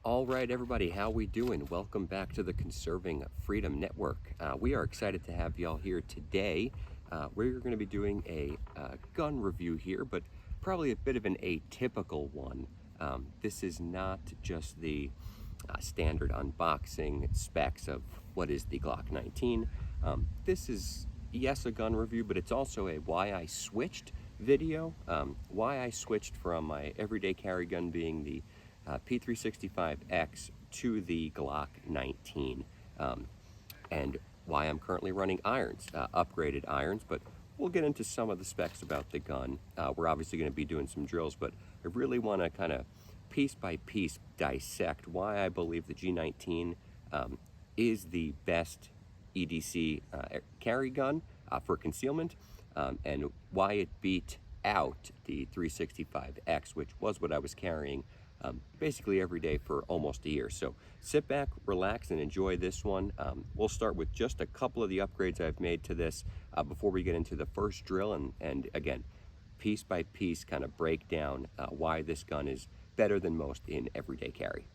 All right, everybody, how we doing? Welcome back to the Conserving Freedom Network. We are excited to have y'all here today. We're going to be doing a gun review here, but probably a bit of an atypical one. This is not just the standard unboxing specs of what is the Glock 19. This is, yes, a gun review, but it's also a why I switched video. Why I switched from my everyday carry gun being the P365x to the Glock 19, and why I'm currently running irons, upgraded irons, but we'll get into some of the specs about the gun. We're obviously going to be doing some drills, but I really want to kind of piece by piece dissect why I believe the G19 is the best EDC carry gun for concealment, and why it beat out the 365X, which was what I was carrying basically every day for almost a year. So sit back, relax, and enjoy this one. We'll start with just a couple of the upgrades I've made to this before we get into the first drill, and again, piece by piece kind of break down why this gun is better than most in everyday carry.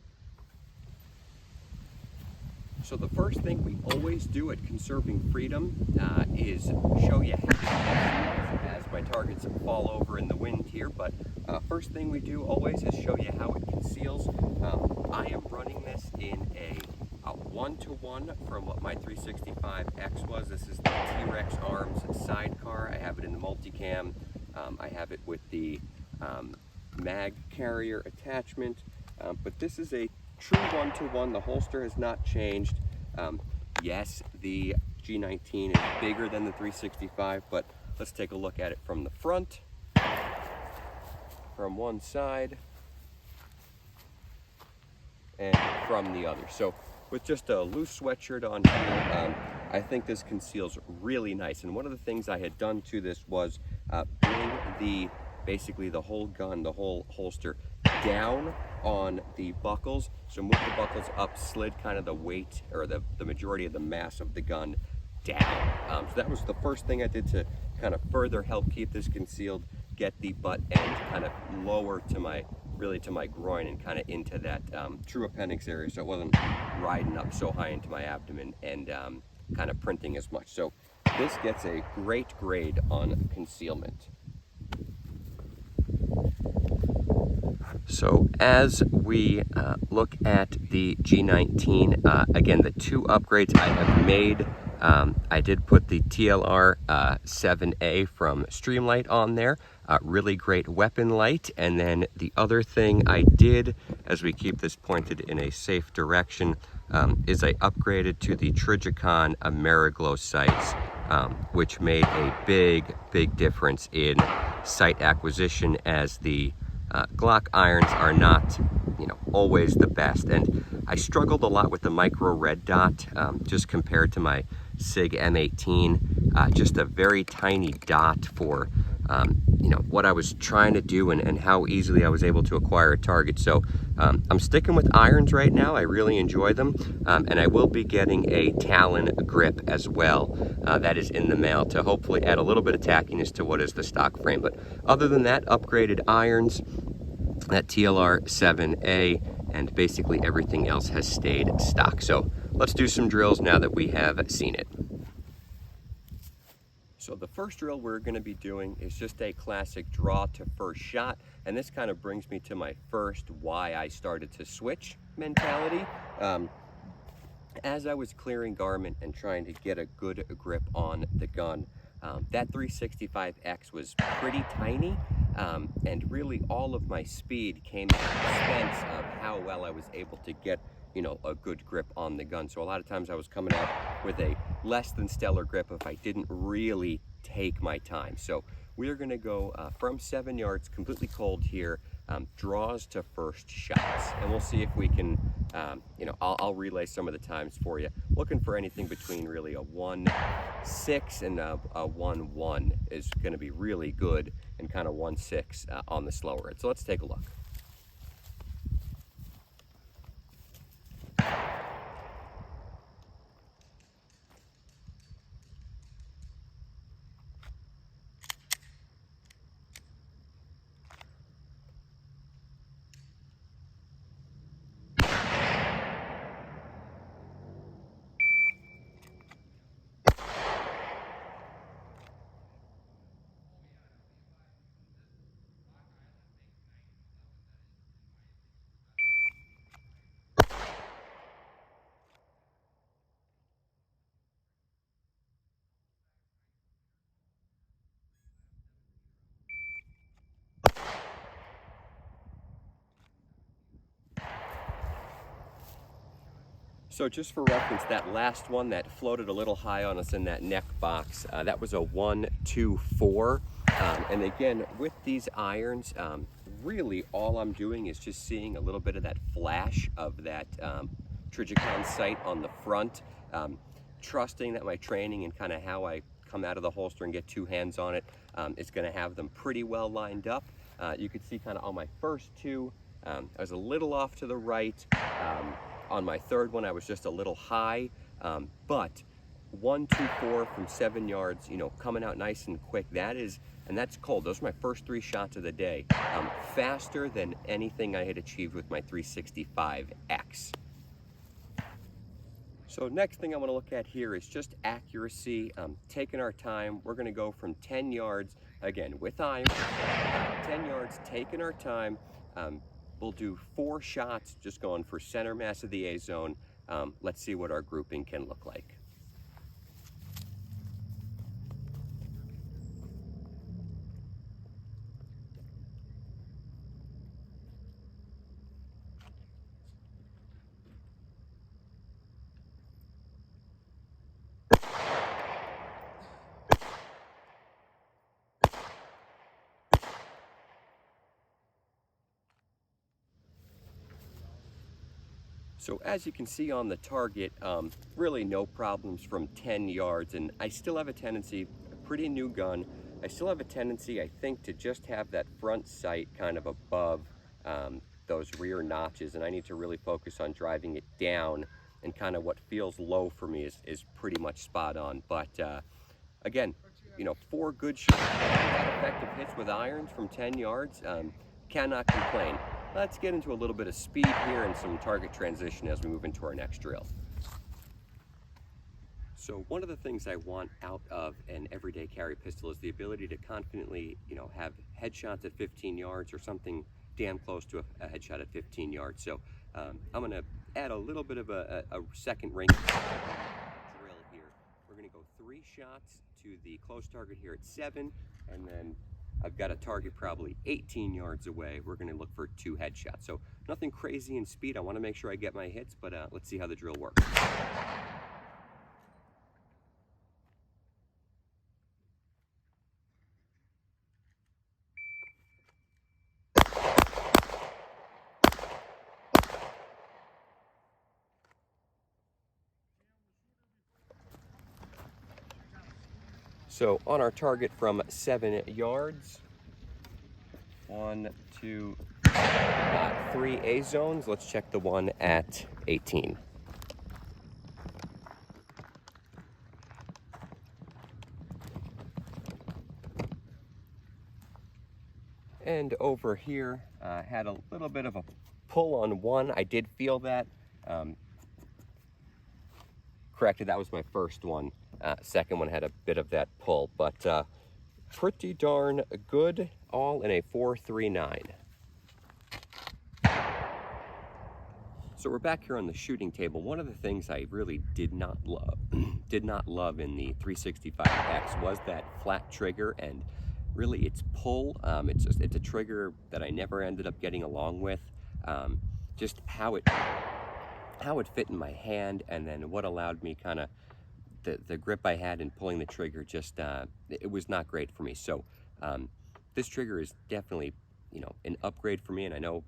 So the first thing we always do at Conserving Freedom is show you how, as my targets fall over in the wind here, but first thing we do always is show you how it conceals. I am running this in a 1-to-1 from what my 365X was. This is the T-Rex Arms sidecar. I have it in the multicam. I have it with the mag carrier attachment, but this is a true 1-to-1. The holster has not changed. Yes, the G19 is bigger than the 365, but let's take a look at it from the front, from one side, and from the other. So with just a loose sweatshirt on here, I think this conceals really nice. And one of the things I had done to this was bring basically the whole gun, the whole holster down on the buckles. So move the buckles up, slid kind of the weight or the majority of the mass of the gun down. So that was the first thing I did to kind of further help keep this concealed, get the butt end kind of lower to my groin and kind of into that true appendix area, so it wasn't riding up so high into my abdomen and kind of printing as much. So this gets a great grade on concealment. So as we look at the G19, again, the two upgrades I have made, I did put the TLR 7A from Streamlight on there, really great weapon light. And then the other thing I did, as we keep this pointed in a safe direction, is I upgraded to the Trijicon Ameriglow sights, which made a big difference in sight acquisition, as the Glock irons are not, always the best. And I struggled a lot with the micro red dot, just compared to my SIG M18, just a very tiny dot for, what I was trying to do and how easily I was able to acquire a target. So I'm sticking with irons right now. I really enjoy them, and I will be getting a Talon grip as well. That is in the mail to hopefully add a little bit of tackiness to what is the stock frame. But other than that, upgraded irons, that TLR 7A, and basically everything else has stayed stock. So let's do some drills now that we have seen it. So the first drill we're going to be doing is just a classic draw to first shot, and this kind of brings me to my first why I started to switch mentality. As I was clearing garment and trying to get a good grip on the gun, that 365X was pretty tiny, and really all of my speed came at the expense of how well I was able to get a good grip on the gun. So a lot of times I was coming out with a less than stellar grip if I didn't really take my time. So we're gonna go from 7 yards, completely cold here, draws to first shots. And we'll see if we can, I'll relay some of the times for you. Looking for anything between really a 1.6 and a 1.1 is gonna be really good, and kind of 1.6 on the slower end. So let's take a look. So just for reference, that last one that floated a little high on us in that neck box, that was a 1-2-4. And again, with these irons, really all I'm doing is just seeing a little bit of that flash of that Trijicon sight on the front, trusting that my training and kind of how I come out of the holster and get two hands on it is going to have them pretty well lined up. You can see kind of on my first two, I was a little off to the right. On my third one, I was just a little high, but 1-2-4 from 7 yards, you know, coming out nice and quick. That is, and that's cold. Those are my first 3 shots of the day. Faster than anything I had achieved with my 365X. So next thing I want to look at here is just accuracy, taking our time. We're going to go from 10 yards, again, with iron, 10 yards, taking our time. We'll do 4 shots, just going for center mass of the A zone. Let's see what our grouping can look like. So as you can see on the target, really no problems from 10 yards, and I still have a tendency, a pretty new gun, I still have a tendency, I think, to just have that front sight kind of above those rear notches, and I need to really focus on driving it down, and kind of what feels low for me is pretty much spot on. But again, you know, 4 good shots, effective hits with irons from 10 yards, cannot complain. Let's get into a little bit of speed here and some target transition as we move into our next drill. So one of the things I want out of an everyday carry pistol is the ability to confidently, you know, have headshots at 15 yards or something damn close to a headshot at 15 yards. So I'm going to add a little bit of a second range drill here. We're going to go 3 shots to the close target here at 7, and then I've got a target probably 18 yards away. We're going to look for 2 headshots. So nothing crazy in speed. I want to make sure I get my hits, but let's see how the drill works. So on our target from 7 yards, 1, 2, 3 A zones. Let's check the one at 18. And over here, had a little bit of a pull on one. I did feel that. Corrected, that was my first one. Second one had a bit of that pull, but pretty darn good, all in a 4.39. So we're back here on the shooting table. One of the things I really did not love in the 365X was that flat trigger, and really its pull. It's a trigger that I never ended up getting along with. Just how it fit in my hand, and then what allowed me kind of the grip I had in pulling the trigger, just it was not great for me. So this trigger is definitely, you know, an upgrade for me, and I know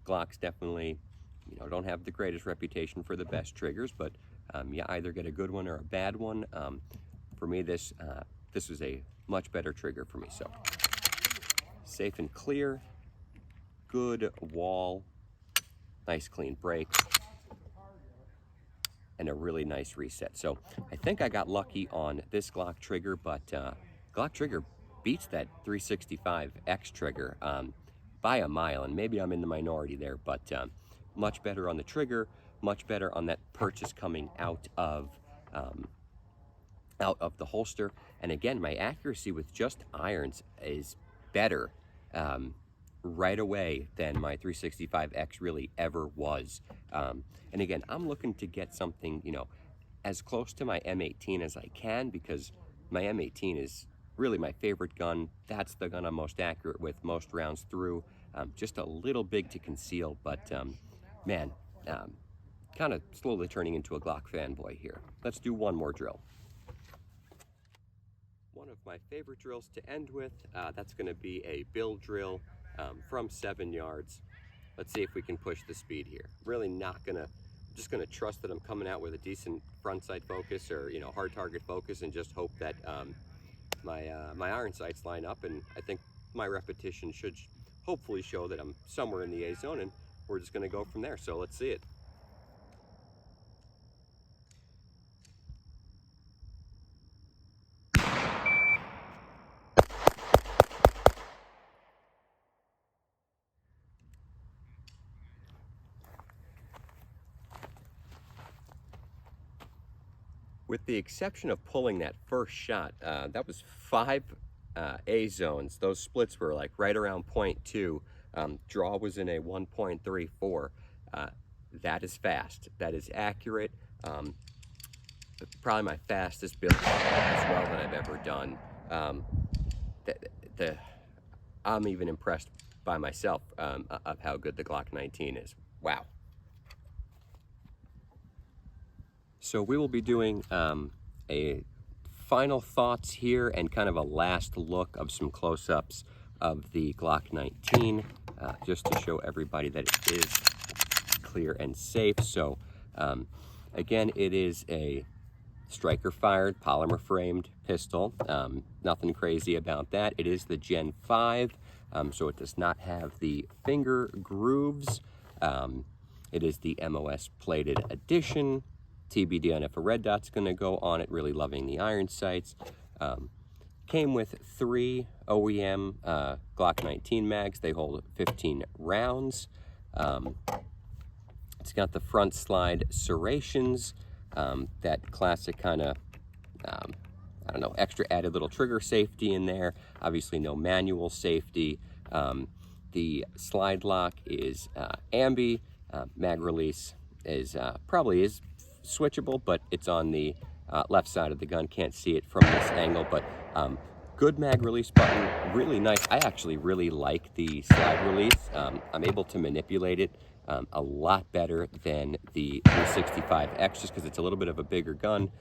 Glocks definitely, you know, don't have the greatest reputation for the best triggers, but you either get a good one or a bad one. For me, this was a much better trigger for me. So safe and clear, good wall, nice clean break, and a really nice reset. So I think I got lucky on this Glock trigger, but Glock trigger beats that 365X trigger by a mile, and maybe I'm in the minority there, but much better on the trigger, much better on that purchase coming out of the holster. And again, my accuracy with just irons is better right away than my 365X really ever was. And again, I'm looking to get something, you know, as close to my M18 as I can, because my M18 is really my favorite gun. That's the gun I'm most accurate with, most rounds through. Just a little big to conceal, but man, kind of slowly turning into a Glock fanboy here. Let's do one more drill. One of my favorite drills to end with, that's going to be a bill drill from 7 yards. Let's see if we can push the speed here. Really not gonna, just gonna trust that I'm coming out with a decent front sight focus, or hard target focus, and just hope that my iron sights line up. And I think my repetition should hopefully show that I'm somewhere in the A zone, and we're just gonna go from there. So let's see it. With the exception of pulling that first shot, that was 5 A zones. Those splits were like right around 0.2. Draw was in a 1.34. That is fast. That is accurate. Probably my fastest build as well that I've ever done. I'm even impressed by myself of how good the Glock 19 is. Wow. So we will be doing a final thoughts here and kind of a last look of some close-ups of the Glock 19, just to show everybody that it is clear and safe. So again, it is a striker-fired, polymer-framed pistol. Nothing crazy about that. It is the Gen 5, so it does not have the finger grooves. It is the MOS plated edition. TBD on if a red dot's going to go on it. Really loving the iron sights. Came with 3 OEM Glock 19 mags. They hold 15 rounds. It's got the front slide serrations, that classic kind of, I don't know, extra added little trigger safety in there. Obviously no manual safety. The slide lock is ambi. Mag release is probably is switchable, but it's on the left side of the gun. Can't see it from this angle, but good mag release button, really nice. I actually really like the slide release. I'm able to manipulate it a lot better than the P365x, just because it's a little bit of a bigger gun.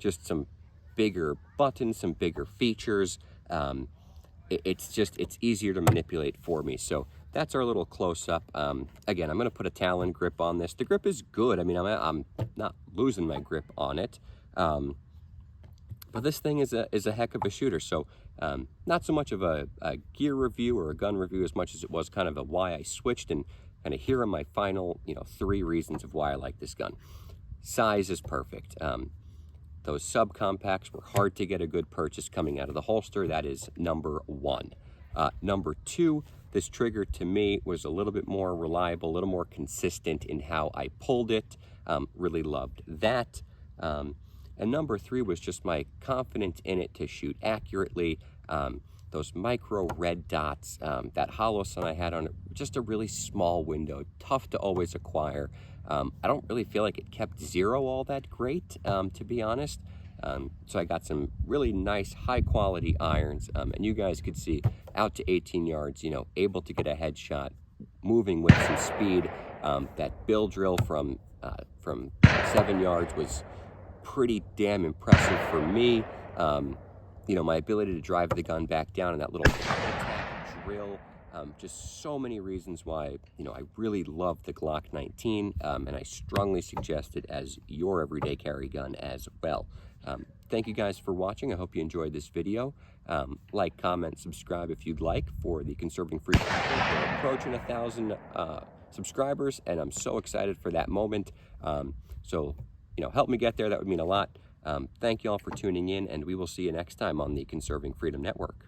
Just some bigger buttons, some bigger features. It's easier to manipulate for me. So that's our little close-up. Again, I'm going to put a Talon grip on this. The grip is good. I mean, I'm not losing my grip on it. But this thing is a heck of a shooter. So not so much of a gear review or a gun review as much as it was kind of a why I switched, and kind of here are my final 3 reasons of why I like this gun. Size is perfect. Those subcompacts were hard to get a good purchase coming out of the holster. That is number 1. Number 2, this trigger to me was a little bit more reliable, a little more consistent in how I pulled it. Really loved that. And number 3 was just my confidence in it to shoot accurately. Those micro red dots, that hollow sun I had on it, just a really small window, tough to always acquire. I don't really feel like it kept 0 all that great, to be honest. So I got some really nice high quality irons, and you guys could see out to 18 yards, able to get a headshot, moving with some speed. That bill drill from 7 yards was pretty damn impressive for me. My ability to drive the gun back down in that little drill. Just so many reasons why, I really love the Glock 19, and I strongly suggest it as your everyday carry gun as well. Thank you guys for watching. I hope you enjoyed this video. Like, comment, subscribe if you'd like for the Conserving Freedom. We're approaching 1,000 subscribers, and I'm so excited for that moment. So, help me get there. That would mean a lot. Thank you all for tuning in, and we will see you next time on the Conserving Freedom Network.